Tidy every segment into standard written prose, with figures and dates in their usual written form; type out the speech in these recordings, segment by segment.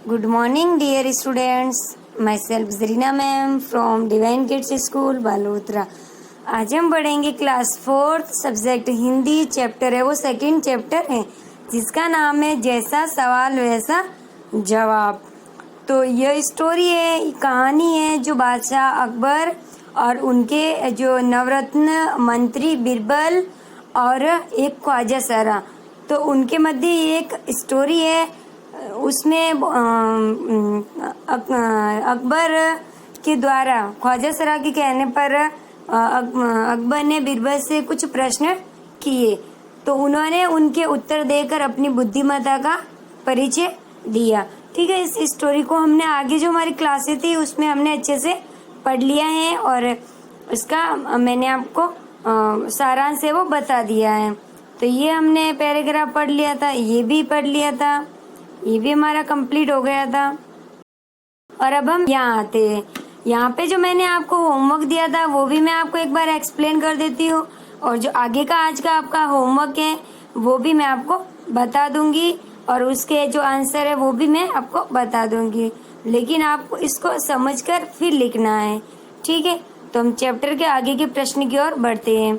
Good morning, dear students. Myself Zarina ma'am from Divine Kids School, Balotra. आज हम पढ़ेंगे class 4th subject Hindi, chapter है वो सेकंड चैप्टर है जिसका नाम है जैसा सवाल वैसा जवाब। तो यह स्टोरी है, कहानी है जो बादशाह अकबर और उनके जो नवरत्न मंत्री बीरबल और एक ख्वाजा सरा, तो उनके मध्य एक स्टोरी है। उसमें अकबर के द्वारा ख्वाजा सरा के कहने पर अकबर ने बीरबल से कुछ प्रश्न किए, तो उन्होंने उनके उत्तर देकर अपनी बुद्धिमत्ता का परिचय दिया। ठीक है, इस स्टोरी को हमने आगे जो हमारी क्लासें थी उसमें हमने अच्छे से पढ़ लिया है और इसका मैंने आपको सारांश है वो बता दिया है। तो ये हमने पैराग्राफ पढ़ लिया था, ये भी पढ़ लिया था, ये भी हमारा कंप्लीट हो गया था। और अब हम यहाँ आते हैं। यहाँ पे जो मैंने आपको होमवर्क दिया था वो भी मैं आपको एक बार एक्सप्लेन कर देती हूँ, और जो आगे का आज का आपका होमवर्क है वो भी मैं आपको बता दूंगी, और उसके जो आंसर है वो भी मैं आपको बता दूंगी, लेकिन आपको इसको समझकर फिर लिखना है। ठीक है, तो हम चैप्टर के आगे के प्रश्न की ओर बढ़ते हैं।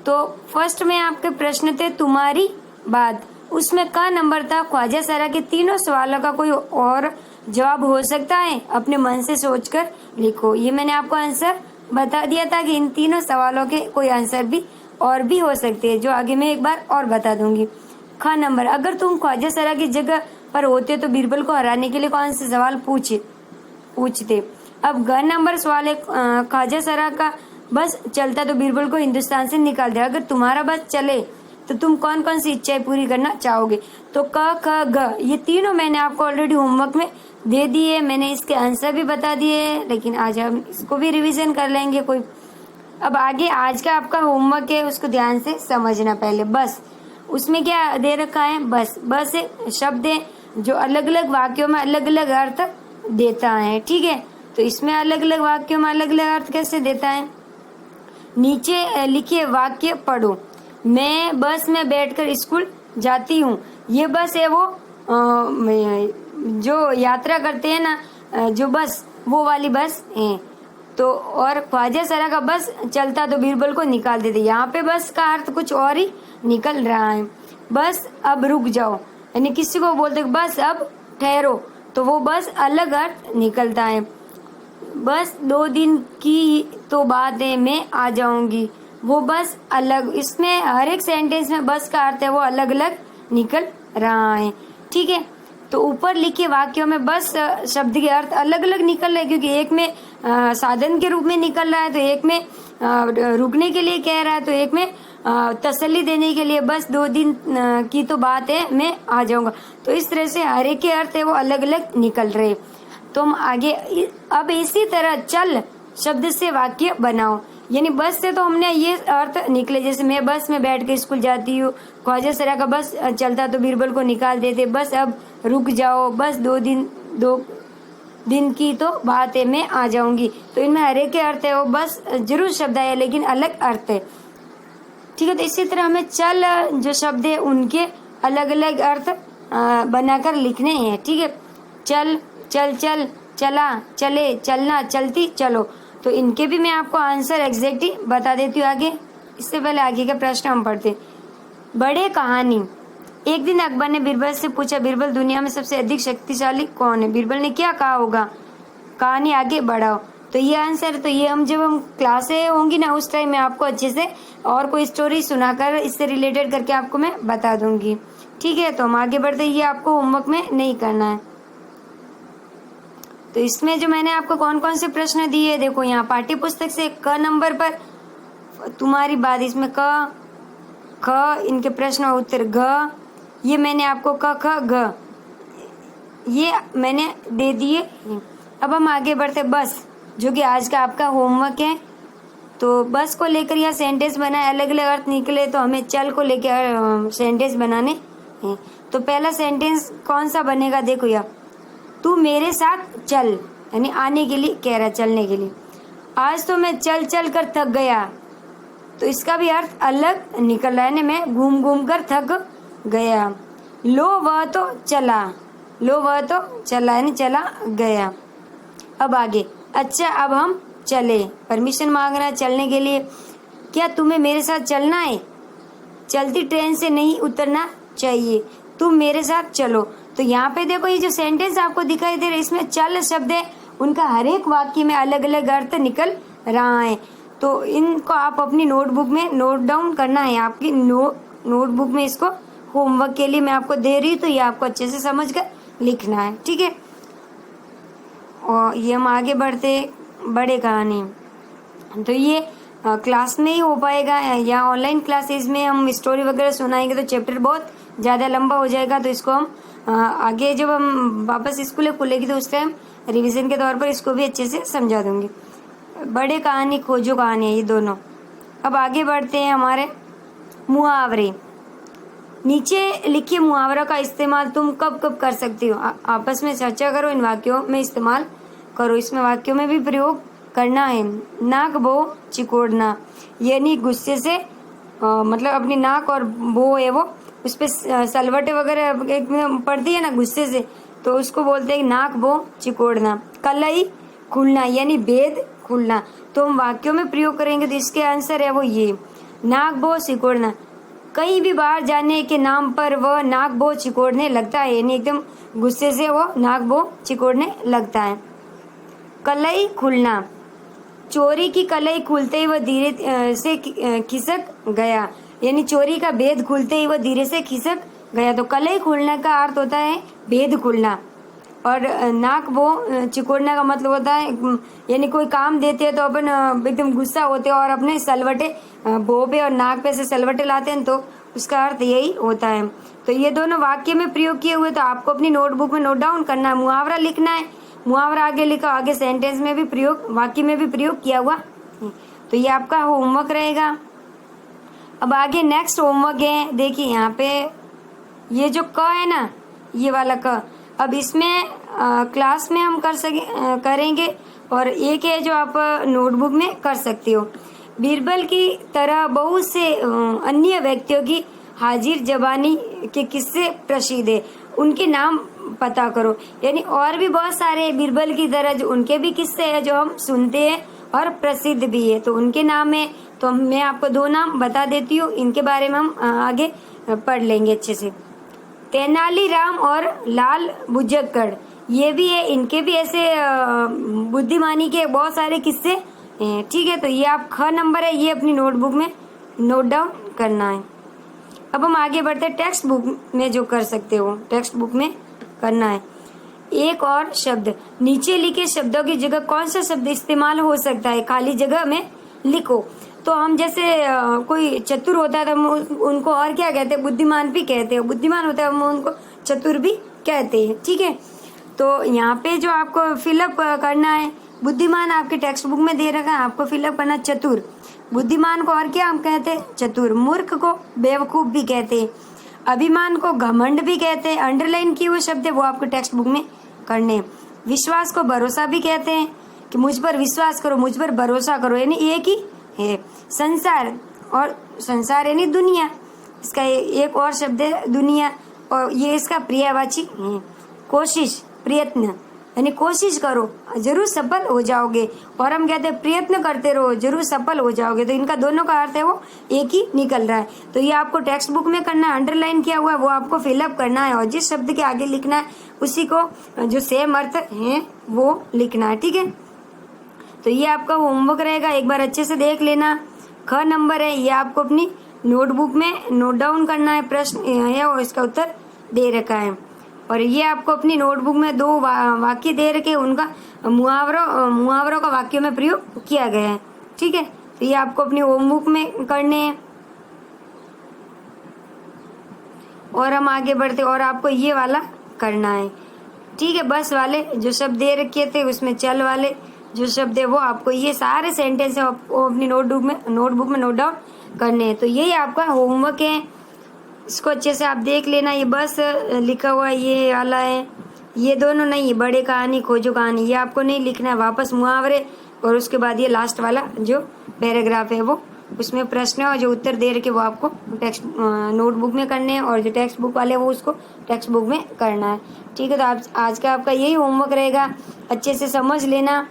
तो फर्स्ट में आपके प्रश्न थे तुम्हारी बात, उसमें का नंबर था ख्वाजा सरा के तीनों सवालों का कोई और जवाब हो सकता है, अपने मन से सोचकर लिखो। ये मैंने आपको आंसर बता दिया था कि इन तीनों सवालों के कोई आंसर भी और भी हो सकते हैं, जो आगे मैं एक बार और बता दूंगी। ख नंबर, अगर तुम ख्वाजा सरा की जगह पर होते तो बीरबल को हराने के लिए कौन से सवाल पूछते। अब ग नंबर सवाल है, ख्वाजा सरा का बस चलता तो बीरबल को हिंदुस्तान से निकाल दे। अगर तुम्हारा बस चले तो तुम कौन कौन सी इच्छाएं पूरी करना चाहोगे। तो क ख ग ये तीनों मैंने आपको ऑलरेडी होमवर्क में दे दिए, मैंने इसके आंसर भी बता दिए, लेकिन आज हम इसको भी रिवीजन कर लेंगे कोई। अब आगे आज का आपका होमवर्क है, उसको ध्यान से समझना। पहले बस, उसमें क्या दे रखा है, बस एक शब्द है जो अलग अलग वाक्यों में अलग अलग अर्थ देता है। ठीक है, तो इसमें अलग अलग वाक्यों में अलग अलग अर्थ कैसे देता है। नीचे लिखिए वाक्य पढ़ो। मैं बस में बैठकर स्कूल जाती हूँ। ये बस है वो जो यात्रा करते हैं ना, जो बस, वो वाली बस है। तो और ख्वाजा सरा का बस चलता तो बीरबल को निकाल देते। यहाँ पे बस का अर्थ कुछ और ही निकल रहा है। बस अब रुक जाओ, यानी किसी को बोलते बस अब ठहरो, तो वो बस अलग अर्थ निकलता है। बस 2 दिन की तो बात है, मैं आ जाऊंगी, वो बस अलग। इसमें हर एक सेंटेंस में बस का अर्थ है वो अलग अलग निकल रहा है। ठीक है, तो ऊपर लिखे वाक्यों में बस शब्द के अर्थ अलग अलग निकल रहे हैं, क्योंकि एक में साधन के रूप में निकल रहा है, तो एक में रुकने के लिए कह रहा है, तो एक में तसल्ली देने के लिए बस 2 दिन की तो बात है, मैं आ जाऊंगा। तो इस तरह से हर एक के अर्थ है वो अलग अलग निकल रहे। तुम आगे अब इसी तरह चल शब्द से वाक्य बनाओ, यानी बस से तो हमने ये अर्थ निकले, जैसे मैं बस में बैठ के स्कूल जाती हूँ, ख्वाजा सरा का बस चलता तो बीरबल को निकाल देते, बस अब रुक जाओ, बस 2 दिन की तो बात है, मैं आ जाऊंगी। तो इनमें हर एक के अर्थ है वो बस जरूर शब्द है लेकिन अलग अर्थ है। ठीक है, तो इसी तरह हमें चल जो शब्द है उनके अलग अलग अर्थ बनाकर लिखने हैं। ठीक है, चल, चल, चल, चला, चले, चलना, चलती, चलो। तो इनके भी मैं आपको आंसर एग्जैक्ट ही बता देती हूँ आगे। इससे पहले आगे का प्रश्न हम पढ़ते। बड़े कहानी। एक दिन अकबर ने बीरबल से पूछा, बीरबल दुनिया में सबसे अधिक शक्तिशाली कौन है। बीरबल ने क्या कहा होगा, कहानी आगे बढ़ाओ। तो ये आंसर, तो ये हम जब हम क्लासे होंगी ना उस टाइम में आपको अच्छे से और कोई स्टोरी सुनाकर इससे रिलेटेड करके आपको मैं बता दूंगी। ठीक है, तो हम आगे बढ़ते। ये आपको होमवर्क में नहीं करना है। तो इसमें जो मैंने आपको कौन कौन से प्रश्न दिए, देखो यहाँ पाठ्य पुस्तक से क नंबर पर तुम्हारी बात, इसमें क ख इनके प्रश्न और उत्तर ग, ये मैंने आपको क ख ग ये मैंने दे दिए। अब हम आगे बढ़ते। बस, जो कि आज का आपका होमवर्क है, तो बस को लेकर यह सेंटेंस बनाए, अलग अलग अर्थ निकले, तो हमें चल को लेकर सेंटेंस बनाने हैं। तो पहला सेंटेंस कौन सा बनेगा, देखो यह, तू मेरे साथ चल, यानी आने के लिए कह रहा, चलने के लिए। आज तो मैं चल चल कर थक गया, तो इसका भी अर्थ अलग निकल रहा है, मैं घूम घूम कर थक गया। लो वह तो चला, लो वह तो चला यानी चला गया। अब आगे, अच्छा अब हम चले, परमिशन मांग रहा है चलने के लिए। क्या तुम्हें मेरे साथ चलना है? चलती ट्रेन से नहीं उतरना चाहिए, तुम मेरे साथ चलो। तो यहाँ पे देखो ये जो सेंटेंस आपको दिखाई दे रहा है, इसमें चल शब्द है, उनका हर एक वाक्य में अलग अलग अर्थ निकल रहा है। तो इनको आप अपनी नोटबुक में नोट डाउन करना है। आपकी नोटबुक में इसको होमवर्क के लिए मैं आपको दे रही हूँ, तो ये आपको अच्छे से समझ कर लिखना है, ठीक है। और ये हम आगे बढ़ते बड़े कहानी, तो ये क्लास में ही हो पाएगा या ऑनलाइन क्लासेस में हम स्टोरी वगैरह सुनाएंगे तो चैप्टर बहुत ज़्यादा लंबा हो जाएगा। तो इसको हम आगे जब हम वापस स्कूल खुलेगी तो उस टाइम रिवीजन के तौर पर इसको भी अच्छे से समझा दूंगी। बड़े कहानी खोजो कहानी है ये दोनों। अब आगे बढ़ते हैं हमारे मुहावरे। नीचे लिखे मुहावरा का इस्तेमाल तुम कब कब कर सकती हो? आपस में चर्चा करो, इन वाक्यों में इस्तेमाल करो। इसमें वाक्यों में भी प्रयोग करना है। नाक बो चिकोड़ना, यानी गुस्से से मतलब अपनी नाक और बो है वो उस पर सलवटे वगैरह पड़ती है ना गुस्से से, तो उसको बोलते हैं नाक बो चिकोड़ना। कलई खुलना यानी भेद खुलना। तो हम वाक्यों में प्रयोग करेंगे तो इसके आंसर है वो ये नाक बो चिकोड़ना। कहीं भी बाहर जाने के नाम पर वह नाक बो चिकोड़ने लगता है, यानी एकदम गुस्से से वो नाक बो चिकोड़ने लगता है। कलई खुलना, चोरी की कलई खुलते ही वह धीरे से खिसक गया, यानी चोरी का भेद खुलते ही वह धीरे से खिसक गया। तो कलई खुलने का अर्थ होता है भेद खुलना, और नाक बो चिकोड़ने का मतलब होता है यानी कोई काम देते हैं तो अपन एकदम गुस्सा होते हैं और अपने सलवटे बो पे और नाक पे से सलवटे लाते हैं, तो उसका अर्थ यही होता है। तो ये दोनों वाक्य में प्रयोग किए हुए, तो आपको अपनी नोटबुक में नोट डाउन करना है। मुहावरा लिखना है, मुहावरा आगे लिखा, आगे सेंटेंस में भी प्रयोग, वाक्य में भी प्रयोग किया हुआ। तो ये आपका होमवर्क रहेगा। अब आगे नेक्स्ट होमवर्क है, देखिए यहाँ पे ये जो क है ना, ये वाला क, अब इसमें क्लास में हम करेंगे, और एक है जो आप नोटबुक में कर सकते हो। बीरबल की तरह बहुत से अन्य व्यक्तियों की हाजिर जबानी के किस्से प्रसिद्ध है, उनके नाम पता करो। यानी और भी बहुत सारे बीरबल की तरह जो उनके भी किस्से हैं जो हम सुनते हैं और प्रसिद्ध भी है, तो उनके नाम है। तो मैं आपको दो नाम बता देती हूँ, इनके बारे में हम आगे पढ़ लेंगे अच्छे से। तेनालीराम और लाल बुजक्कड़, ये भी है, इनके भी ऐसे बुद्धिमानी के बहुत सारे किस्से हैं, ठीक है। तो ये आप ख नंबर है, ये अपनी नोटबुक में नोट डाउन करना है। अब हम आगे बढ़ते हैं, टेक्स्ट बुक में जो कर सकते हो टेक्स्ट बुक में करना है। एक और शब्द, नीचे लिखे शब्दों की जगह कौन सा शब्द इस्तेमाल हो सकता है, खाली जगह में लिखो। तो हम जैसे कोई चतुर होता है तो हम उनको और क्या कहते हैं, बुद्धिमान भी कहते हैं। बुद्धिमान होता है हम उनको चतुर भी कहते हैं, ठीक है। तो यहाँ पे जो आपको फिलअप करना है, बुद्धिमान आपके टेक्स्ट बुक में दे रखा है, आपको फिलअप करना चतुर। बुद्धिमान को और क्या हम कहते हैं, चतुर। मूर्ख को बेवकूफ भी कहते हैं। अभिमान को घमंड भी कहते हैं। अंडरलाइन किए हुए शब्द है वो आपको टेक्स्ट बुक में करने। विश्वास को भरोसा भी कहते हैं कि मुझ पर विश्वास करो, मुझ पर भरोसा करो, यानी एक ही है। संसार, और संसार यानी दुनिया, इसका एक और शब्द है दुनिया, और ये इसका पर्यायवाची है। कोशिश, प्रयत्न, यानी कोशिश करो जरूर सफल हो जाओगे, और हम कहते हैं प्रयत्न करते रहो जरूर सफल हो जाओगे। तो इनका दोनों का अर्थ है वो एक ही निकल रहा है। तो ये आपको टेक्स्ट बुक में करना है, अंडरलाइन किया हुआ है वो आपको फिलअप करना है, और जिस शब्द के आगे लिखना है उसी को जो सेम अर्थ है वो लिखना है, ठीक है। तो ये आपका होमवर्क रहेगा, एक बार अच्छे से देख लेना। ख नंबर है, ये आपको अपनी नोटबुक में नोट डाउन करना है, प्रश्न है और इसका उत्तर दे रखा है। और ये आपको अपनी नोटबुक में दो वाक्य दे रखे, उनका मुहावरों का वाक्यों में प्रयोग किया गया है, ठीक है। तो ये आपको अपनी होमबुक में करने हैं। और हम आगे बढ़ते, और आपको ये वाला करना है, ठीक है। बस वाले जो शब्द दे रखे थे उसमें चल वाले जो शब्द है वो आपको ये सारे सेंटेंस है वो अपनी नोटबुक में नोट डाउन करने हैं। तो यही आपका होमवर्क है, इसको अच्छे से आप देख लेना। ये बस लिखा हुआ ये वाला है, ये दोनों नहीं, बड़े कहानी खोजो कहानी, ये आपको नहीं लिखना है। वापस मुहावरे और उसके बाद ये लास्ट वाला जो पैराग्राफ है वो उसमें प्रश्न और जो उत्तर दे रखे वो आपको टेक्स्ट नोटबुक में करने हैं, और जो टेक्स्ट बुक वाले वो उसको टेक्स्ट बुक में करना है। ठीक है, तो आप आज का आपका यही होमवर्क रहेगा, अच्छे से समझ लेना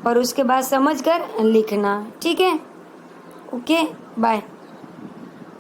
और उसके बाद समझ कर लिखना। ठीक है, ओके, बाय।